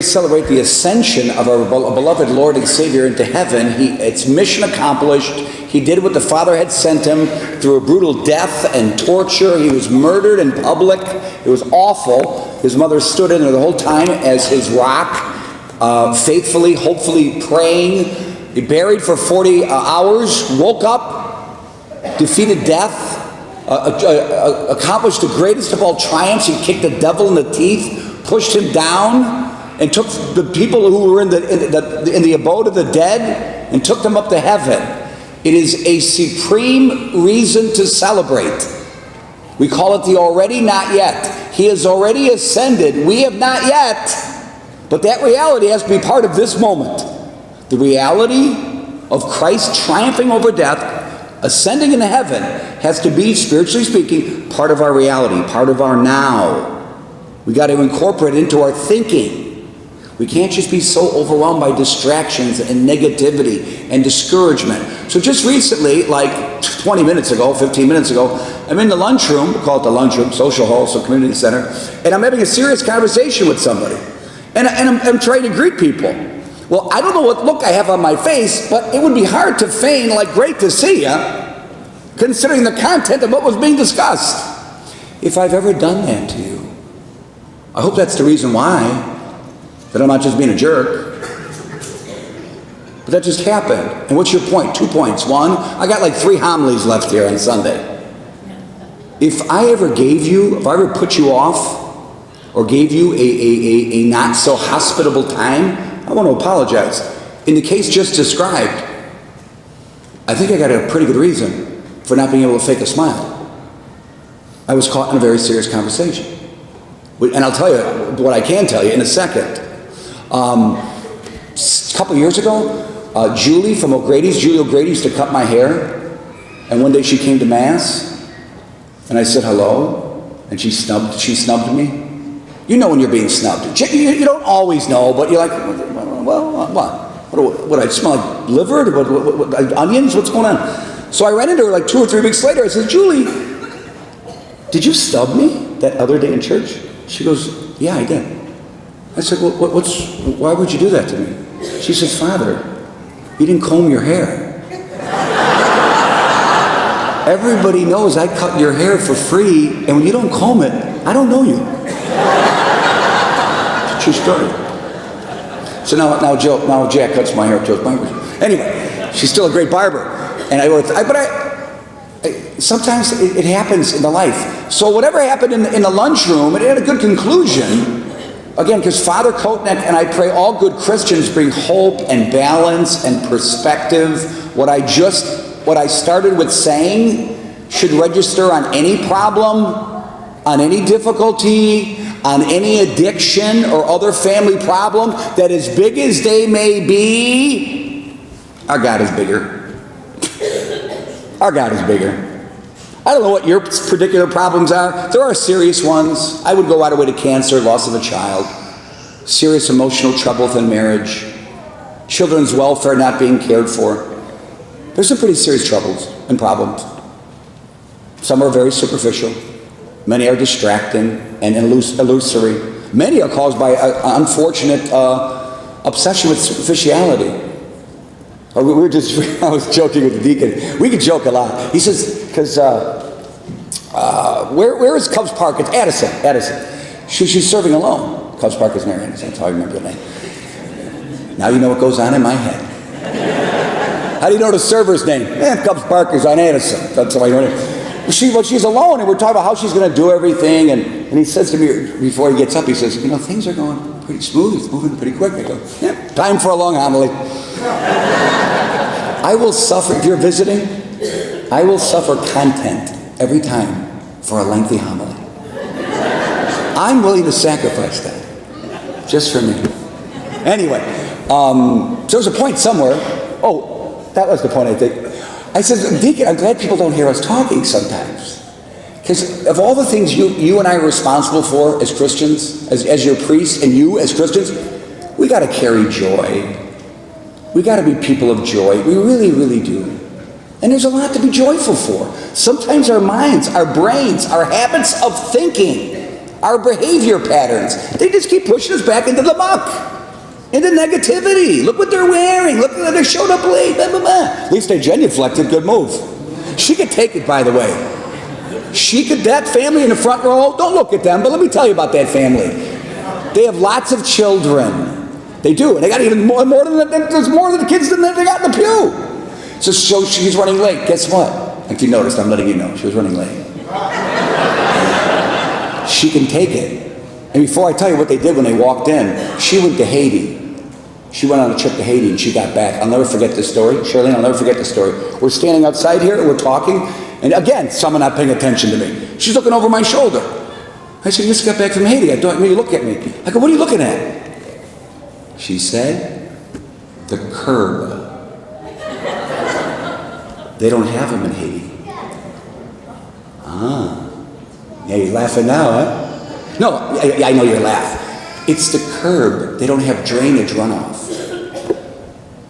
celebrate the ascension of our beloved Lord and Savior into heaven, it's mission accomplished. He did what the Father had sent him through a brutal death and torture. He was murdered in public. It was awful. His mother stood in there the whole time as his rock, faithfully, hopefully praying. He buried for 40 hours, woke up, defeated death, accomplished the greatest of all triumphs. He kicked the devil in the teeth, pushed him down, and took the people who were in the abode of the dead and took them up to heaven. It is a supreme reason to celebrate. We call it the already not yet. He has already ascended. We have not yet. But that reality has to be part of this moment. The reality of Christ triumphing over death, ascending into heaven, has to be, spiritually speaking, part of our reality, part of our now. We got to incorporate it into our thinking. We can't just be so overwhelmed by distractions and negativity and discouragement. So just recently, like 20 minutes ago, 15 minutes ago, I'm in the lunchroom, we call it the lunchroom, social hall, so community center, and I'm having a serious conversation with somebody. And I'm trying to greet people. Well, I don't know what look I have on my face, but it would be hard to feign like great to see you, considering the content of what was being discussed. If I've ever done that to you, I hope that's the reason why. That I'm not just being a jerk. But that just happened. And what's your point? 2 points. One, I got like 3 homilies left here on Sunday. If I ever put you off, or gave you a not so hospitable time, I want to apologize. In the case just described, I think I got a pretty good reason for not being able to fake a smile. I was caught in a very serious conversation. And I'll tell you what I can tell you in a second. A couple of years ago, Julie O'Grady used to cut my hair, and one day she came to Mass, and I said hello, and she snubbed me. You know when you're being snubbed. You don't always know, but you're like, well, what? What I smell like liver? What, onions? What's going on? So I ran into her like 2 or 3 weeks later. I said, Julie, did you stub me that other day in church? She goes, yeah, I did. I said, well, why would you do that to me? She says, Father, you didn't comb your hair. Everybody knows I cut your hair for free, and when you don't comb it, I don't know you. It's a true story. So now Jack cuts my hair, Joe's barber. Anyway, she's still a great barber. And sometimes it happens in the life. So whatever happened in the lunchroom, it had a good conclusion. Again, because Father Koutnik and I pray all good Christians bring hope and balance and perspective. What I started with saying should register on any problem, on any difficulty, on any addiction or other family problem, that as big as they may be, our God is bigger. Our God is bigger. I don't know what your particular problems are. There are serious ones. I would go right away to cancer, loss of a child, serious emotional trouble within marriage, children's welfare not being cared for. There's some pretty serious troubles and problems. Some are very superficial. Many are distracting and illusory. Many are caused by an unfortunate obsession with superficiality. I was joking with the deacon. We could joke a lot. He says, because where is Cubs Park? It's Addison. She's serving alone. Cubs Park is near Addison. That's how I remember the name. Now you know what goes on in my head. How do you know the server's name? Cubs Park is on Addison. That's how I know it. She's alone, and we're talking about how she's going to do everything. And he says to me before he gets up, he says, things are going pretty smooth. It's moving pretty quick. I go, yeah, time for a long homily. I will suffer, if you're visiting, I will suffer content every time for a lengthy homily. I'm willing to sacrifice that, just for me. Anyway, so there's a point somewhere. Oh, that was the point, I think. I said, Deacon, I'm glad people don't hear us talking sometimes. Because of all the things you and I are responsible for as Christians, as your priests, and you as Christians, we got to carry joy. We got to be people of joy. We really, really do. And there's a lot to be joyful for. Sometimes our minds, our brains, our habits of thinking our behavior patterns. They just keep pushing us back into the muck, into negativity. Look what they're wearing. Look, they showed up late. Blah, blah, blah. At least they genuflected. Good move. She could take it, by the way. That family in the front row, don't look at them, but let me tell you about that family. They have lots of children. They do, and they got even more than there's more than the kids than they got in the pew. So she's running late. Guess what? If you noticed, I'm letting you know, she was running late. She can take it. And before I tell you what they did when they walked in, she went to Haiti. She went on a trip to Haiti and she got back. I'll never forget this story. Charlene, I'll never forget this story. We're standing outside here and we're talking, and again, someone not paying attention to me. She's looking over my shoulder. I said, you just got back from Haiti. I thought, you look at me. I go, what are you looking at? She said, the curb. They don't have them in Haiti. Ah. Yeah, you're laughing now, huh? No, I know you're laughing. It's the curb. They don't have drainage runoff.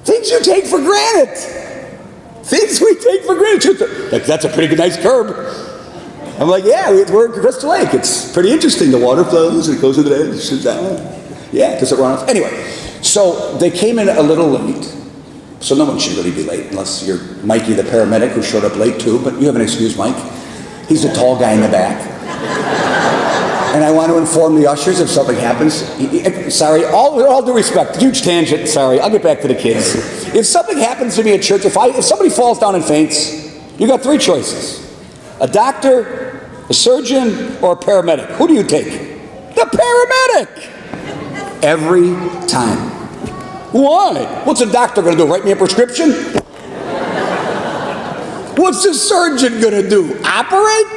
Things you take for granted. Things we take for granted. That's a pretty nice curb. I'm like, yeah, we're at Crystal Lake. It's pretty interesting. The water flows, it goes to the edge, it sits down. Yeah, does it run off? Anyway, so they came in a little late. So no one should really be late, unless you're Mikey the paramedic, who showed up late too, but you have an excuse, Mike. He's the tall guy in the back. And I want to inform the ushers if something happens. Sorry, all due respect, huge tangent, sorry, I'll get back to the kids. If something happens to me at church, if somebody falls down and faints, you got three choices. A doctor, a surgeon, or a paramedic. Who do you take? The paramedic! Every time. Why? What's a doctor going to do? Write me a prescription? What's the surgeon going to do? Operate?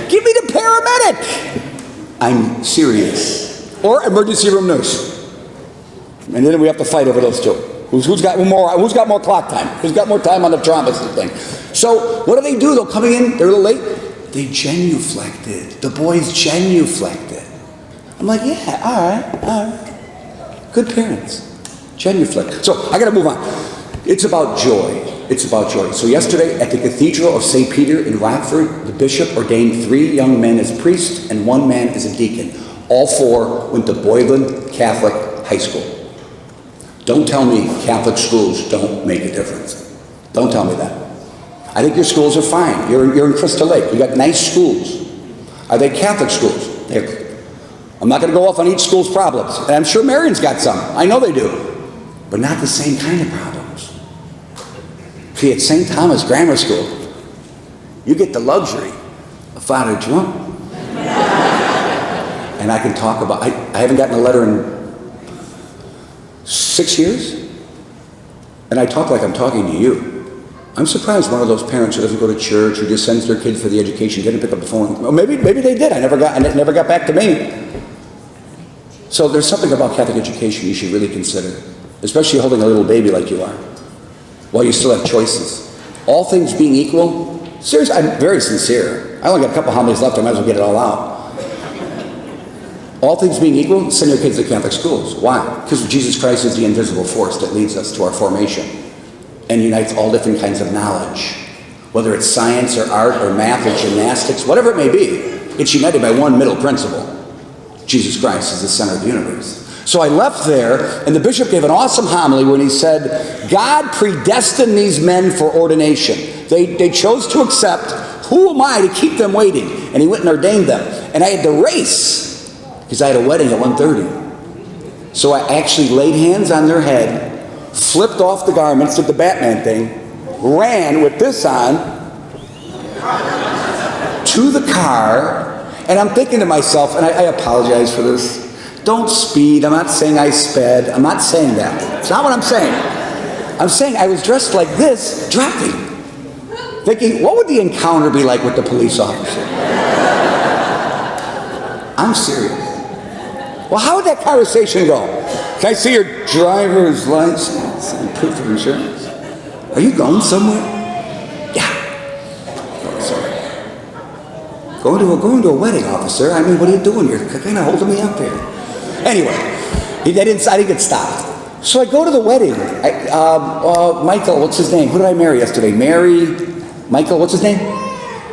Give me the paramedic. I'm serious. Or emergency room nurse. And then we have to fight over those two. Who's got more clock time? Who's got more time on the thrombus thing? So what do? They're coming in, they're a little late. They genuflected. The boys genuflected. I'm like, yeah, all right. Good parents. Genuflect. So I got to move on. It's about joy. It's about joy. So yesterday at the Cathedral of St. Peter in Rockford, the bishop ordained 3 young men as priests and 1 man as a deacon. All 4 went to Boylan Catholic High School. Don't tell me Catholic schools don't make a difference. Don't tell me that. I think your schools are fine. You're in Crystal Lake. You got nice schools. Are they Catholic schools? I'm not going to go off on each school's problems. And I'm sure Marion's got some. I know they do. But not the same kind of problems. See, at St. Thomas Grammar School, you get the luxury of Father Jerome. And I can talk about, I haven't gotten a letter in 6 years. And I talk like I'm talking to you. I'm surprised one of those parents who doesn't go to church or just sends their kids for the education didn't pick up the phone. Well, maybe they did. And it never got back to me. So there's something about Catholic education you should really consider, especially holding a little baby like you are, while you still have choices. All things being equal, seriously, I'm very sincere. I only got a couple homilies left, I might as well get it all out. All things being equal, send your kids to Catholic schools. Why? Because Jesus Christ is the invisible force that leads us to our formation and unites all different kinds of knowledge. Whether it's science or art or math or gymnastics, whatever it may be, it's united by one middle principle. Jesus Christ is the center of the universe. So I left there, and the bishop gave an awesome homily when he said, God predestined these men for ordination. They chose to accept. Who am I to keep them waiting? And he went and ordained them. And I had to race, because I had a wedding at 1:30. So I actually laid hands on their head, flipped off the garments, did the Batman thing, ran with this on to the car, and I'm thinking to myself, and I apologize for this, don't speed. I'm not saying I sped. I'm not saying that. It's not what I'm saying. I'm saying I was dressed like this, driving, thinking, what would the encounter be like with the police officer? I'm serious. Well, how would that conversation go? Can I see your driver's license and proof of insurance? Are you going somewhere? Going to a wedding, officer. I mean, what are you doing? You're kind of holding me up here. Anyway, I didn't get stopped. So I go to the wedding. Michael, what's his name? Who did I marry yesterday? Michael, what's his name?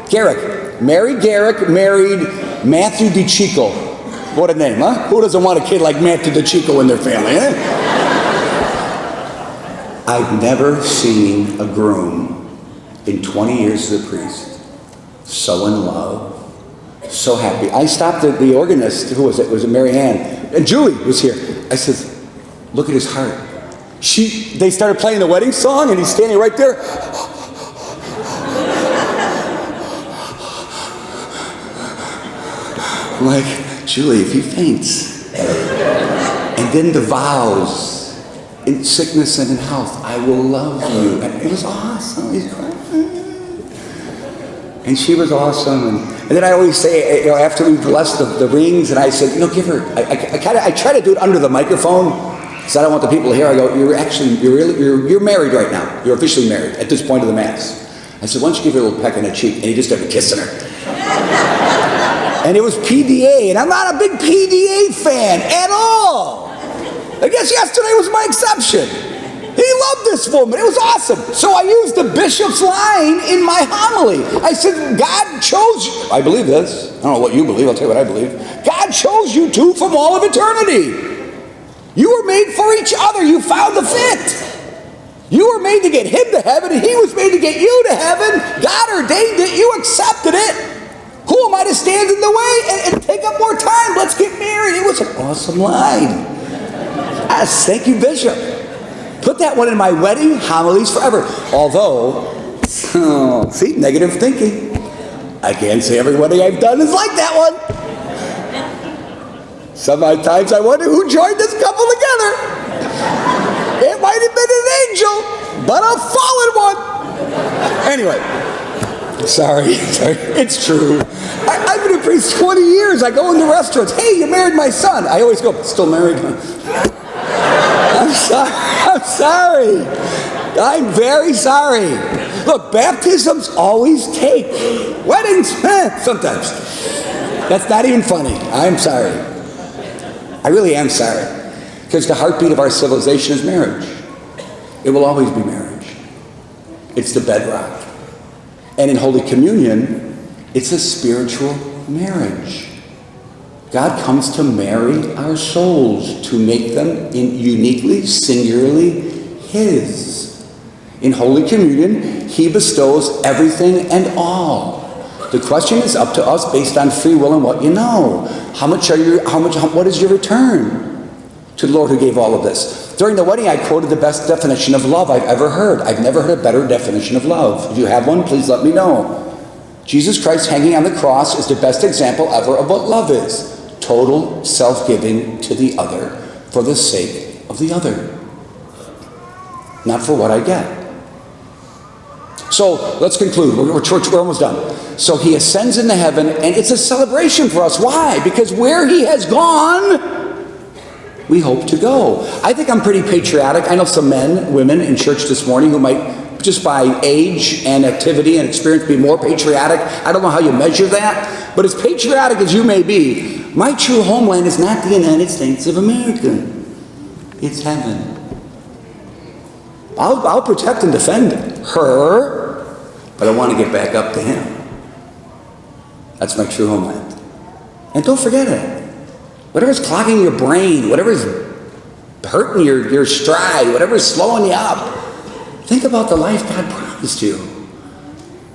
Garrick. Mary Garrick married Matthew DiCicco. What a name, huh? Who doesn't want a kid like Matthew DeChico in their family, eh? I've never seen a groom in 20 years as a priest so in love, so happy. I stopped at the organist, who was it? Was it Mary Ann? And Julie was here. I said, look at his heart. They started playing the wedding song, and he's standing right there. I'm like, Julie, if he faints, and then the vows, in sickness and in health, I will love you. And it was awesome. He's crying. And she was awesome. And then I always say, after we blessed the rings, and I said, give her. I try to do it under the microphone, because I don't want the people to hear. I go, you're married right now. You're officially married at this point of the mass. I said, why don't you give her a little peck on the cheek? And he just started kissing her. And it was PDA, and I'm not a big PDA fan at all. I guess yesterday was my exception. He loved this woman. It was awesome. So I used the bishop's line in my homily. I said, God chose you. I believe this. I don't know what you believe. I'll tell you what I believe. God chose you two from all of eternity. You were made for each other. You found the fit. You were made to get him to heaven, and he was made to get you to heaven. God ordained it. You accepted it. Who am I to stand in the way and take up more time? Let's get married. It was an awesome line. Yes, thank you, Bishop. Put that one in my wedding homilies forever. Although, see, negative thinking. I can't say every wedding I've done is like that one. Sometimes I wonder who joined this couple together. It might have been an angel, but a fallen one. Anyway, sorry, it's true. I've been a priest 20 years. I go into restaurants. Hey, you married my son. I always go, still married. I'm sorry. I'm very sorry. Look, baptisms always take. Weddings, sometimes. That's not even funny. I'm sorry. I really am sorry. Because the heartbeat of our civilization is marriage. It will always be marriage. It's the bedrock. And in Holy Communion, it's a spiritual marriage. God comes to marry our souls, to make them uniquely, singularly His. In Holy Communion, He bestows everything and all. The question is up to us based on free will and what you know. What is your return to the Lord who gave all of this? During the wedding, I quoted the best definition of love I've ever heard. I've never heard a better definition of love. If you have one, please let me know. Jesus Christ hanging on the cross is the best example ever of what love is. Total self-giving to the other for the sake of the other. Not for what I get. So let's conclude. We're almost done. So He ascends into heaven, and it's a celebration for us. Why? Because where He has gone, we hope to go. I think I'm pretty patriotic. I know some men, women in church this morning who might, just by age and activity and experience, be more patriotic. I don't know how you measure that, but as patriotic as you may be, my true homeland is not the United States of America. It's heaven. I'll protect and defend her, but I want to get back up to Him. That's my true homeland. And don't forget it. Whatever's clogging your brain, whatever's hurting your stride, whatever's slowing you up, think about the life God promised you.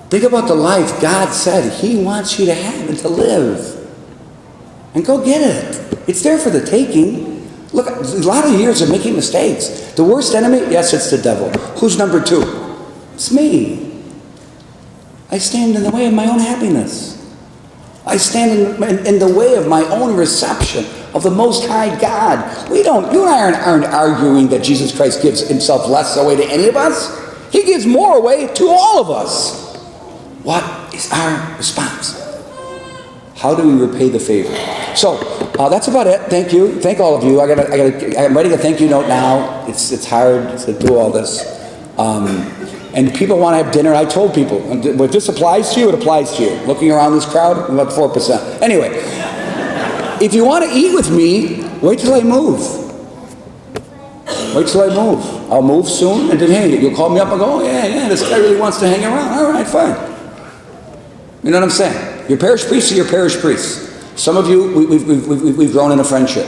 Think about the life God said He wants you to have and to live. And go get it. It's there for the taking. Look, a lot of years of making mistakes. The worst enemy? Yes, it's the devil. Who's number two? It's me. I stand in the way of my own happiness. I stand in the way of my own reception of the Most High God. You and I aren't arguing that Jesus Christ gives Himself less away to any of us. He gives more away to all of us. What is our response? How do we repay the favor? So that's about it. Thank you. Thank all of you. I'm writing a thank you note now. It's hard to do all this. And people want to have dinner. I told people, if this applies to you, it applies to you. Looking around this crowd, about 4%. Anyway, if you want to eat with me, wait till I move. Wait till I move. I'll move soon, and then, hey, you'll call me up and go, oh, yeah, this guy really wants to hang around. All right, fine. You know what I'm saying? Your parish priests are your parish priests. Some of you, we've grown in a friendship.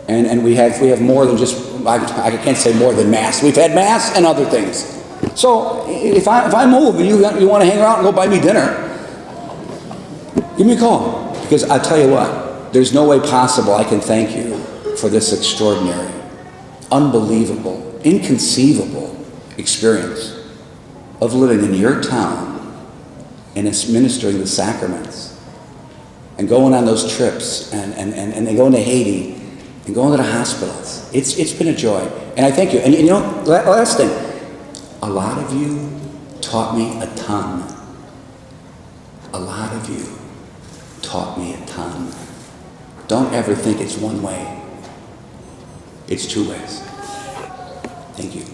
And we have more than just, I can't say more than Mass. We've had Mass and other things. So if I move and you want to hang around and go buy me dinner, give me a call. Because I'll tell you what, there's no way possible I can thank you for this extraordinary, unbelievable, inconceivable experience of living in your town and administering the sacraments and going on those trips and going to Haiti and going to the hospitals. It's been a joy. And I thank you. And you know, last thing, a lot of you taught me a ton. A lot of you taught me a ton. Don't ever think it's one way. It's two ways. Thank you.